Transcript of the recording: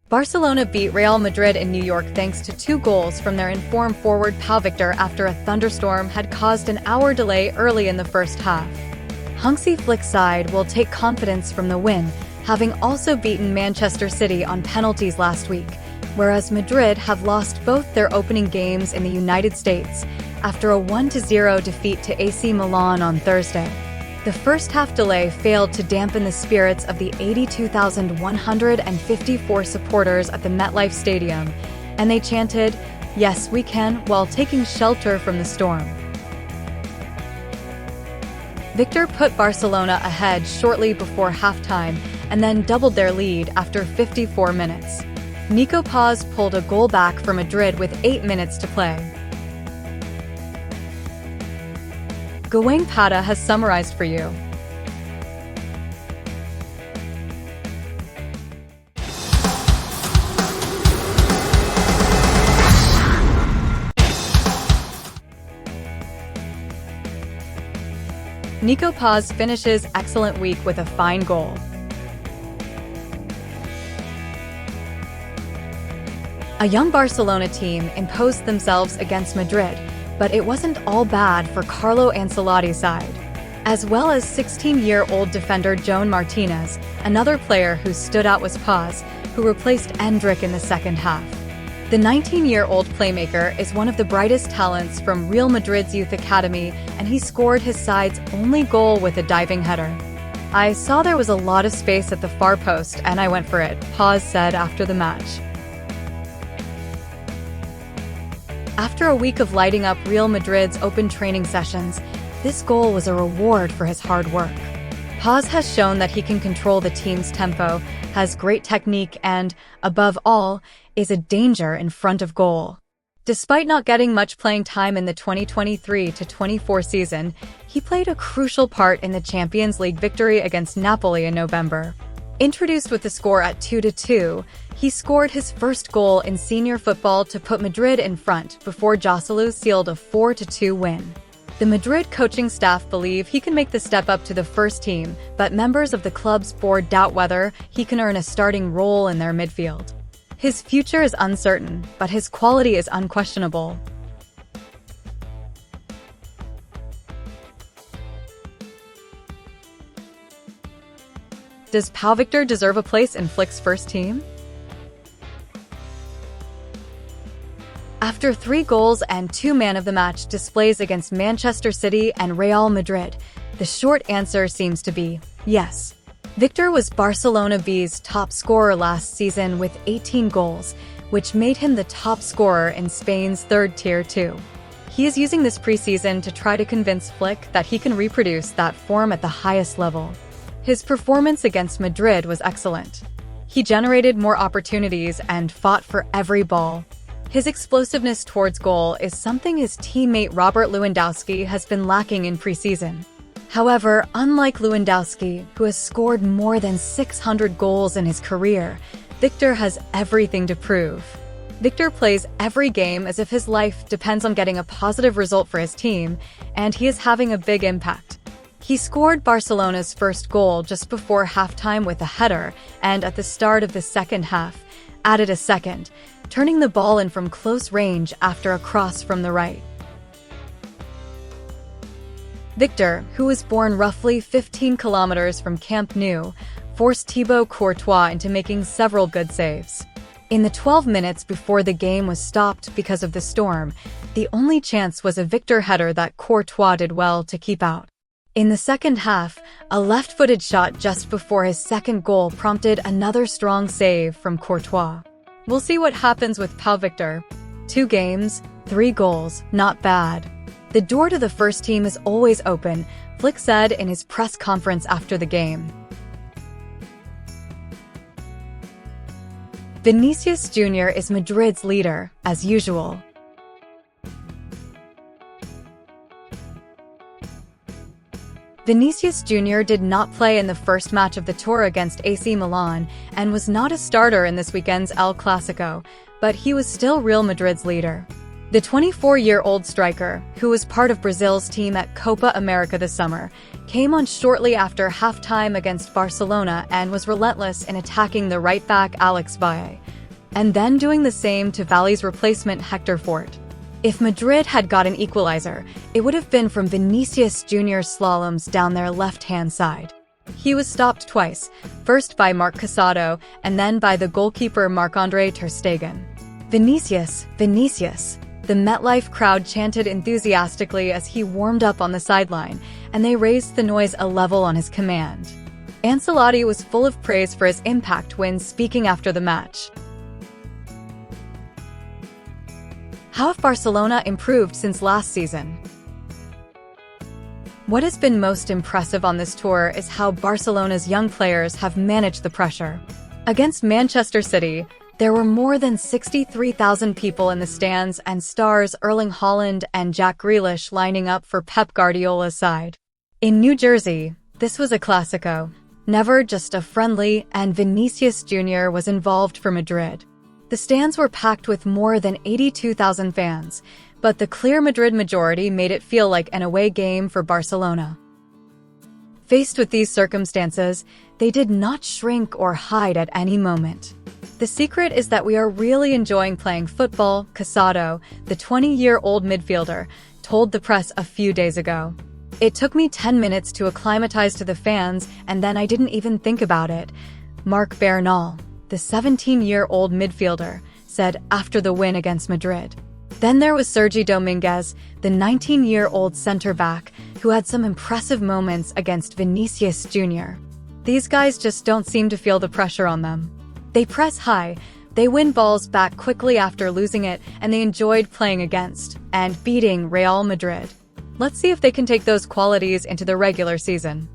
Barcelona beat Real Madrid in New York thanks to 2 goals from their informed forward Pau Victor after a thunderstorm had caused an hour delay early in the first half. Hansi Flick's side will take confidence from the win, having also beaten Manchester City on penalties last week, whereas Madrid have lost both their opening games in the United States after a 1-0 defeat to AC Milan on Thursday. The first-half delay failed to dampen the spirits of the 82,154 supporters at the MetLife Stadium, and they chanted, "Yes, we can," while taking shelter from the storm. Victor put Barcelona ahead shortly before halftime and then doubled their lead after 54 minutes. Nico Paz pulled a goal back for Madrid with 8 minutes to play. Gawang Pata has summarized for you. Nico Paz finishes excellent week with a fine goal. A young Barcelona team imposed themselves against Madrid, but it wasn't all bad for Carlo Ancelotti's side, as well as 16-year-old defender Joan Martinez. Another player who stood out was Paz, who replaced Endrick in the second half. The 19-year-old playmaker is one of the brightest talents from Real Madrid's youth academy, and he scored his side's only goal with a diving header. "I saw there was a lot of space at the far post, and I went for it," Paz said after the match. After a week of lighting up Real Madrid's open training sessions, this goal was a reward for his hard work. Paz has shown that he can control the team's tempo, has great technique and, above all, is a danger in front of goal. Despite not getting much playing time in the 2023-24 season, he played a crucial part in the Champions League victory against Napoli in November. Introduced with the score at 2-2, he scored his first goal in senior football to put Madrid in front before Joselu sealed a 4-2 win. The Madrid coaching staff believe he can make the step up to the first team, but members of the club's board doubt whether he can earn a starting role in their midfield. His future is uncertain, but his quality is unquestionable. Does Pau Victor deserve a place in Flick's first team? After 3 goals and 2 man-of-the-match displays against Manchester City and Real Madrid, the short answer seems to be yes. Victor was Barcelona B's top scorer last season with 18 goals, which made him the top scorer in Spain's third tier too. He is using this preseason to try to convince Flick that he can reproduce that form at the highest level. His performance against Madrid was excellent. He generated more opportunities and fought for every ball. His explosiveness towards goal is something his teammate Robert Lewandowski has been lacking in preseason. However, unlike Lewandowski, who has scored more than 600 goals in his career, Victor has everything to prove. Victor plays every game as if his life depends on getting a positive result for his team, and he is having a big impact. He scored Barcelona's first goal just before halftime with a header, and at the start of the second half, added a second, turning the ball in from close range after a cross from the right. Victor, who was born roughly 15 kilometers from Camp Nou, forced Thibaut Courtois into making several good saves. In the 12 minutes before the game was stopped because of the storm, the only chance was a Victor header that Courtois did well to keep out. In the second half, a left-footed shot just before his second goal prompted another strong save from Courtois. We'll see what happens with Pau Victor. 2 games, 3 goals, not bad. The door to the first team is always open, Flick said in his press conference after the game. Vinicius Jr. is Madrid's leader, as usual. Vinicius Jr. did not play in the first match of the tour against AC Milan and was not a starter in this weekend's El Clasico, but he was still Real Madrid's leader. The 24-year-old striker, who was part of Brazil's team at Copa America this summer, came on shortly after halftime against Barcelona and was relentless in attacking the right-back Alex Valle, and then doing the same to Valley's replacement Hector Fort. If Madrid had got an equalizer, it would have been from Vinicius Jr.'s slaloms down their left-hand side. He was stopped twice, first by Marc Casado and then by the goalkeeper Marc-Andre ter Stegen. "Vinicius, Vinicius!" The MetLife crowd chanted enthusiastically as he warmed up on the sideline, and they raised the noise a level on his command. Ancelotti was full of praise for his impact when speaking after the match. How have Barcelona improved since last season? What has been most impressive on this tour is how Barcelona's young players have managed the pressure. Against Manchester City, there were more than 63,000 people in the stands and stars Erling Haaland and Jack Grealish lining up for Pep Guardiola's side. In New Jersey, this was a Clasico, never just a friendly, and Vinicius Jr. was involved for Madrid. The stands were packed with more than 82,000 fans, but the clear Madrid majority made it feel like an away game for Barcelona. Faced with these circumstances, they did not shrink or hide at any moment. The secret is that we are really enjoying playing football, Casado, the 20-year-old midfielder, told the press a few days ago. "It took me 10 minutes to acclimatize to the fans, and then I didn't even think about it," Marc Bernal, the 17-year-old midfielder, said after the win against Madrid. Then there was Sergi Dominguez, the 19-year-old center-back, who had some impressive moments against Vinicius Jr. These guys just don't seem to feel the pressure on them. They press high, they win balls back quickly after losing it, and they enjoyed playing against and beating Real Madrid. Let's see if they can take those qualities into the regular season.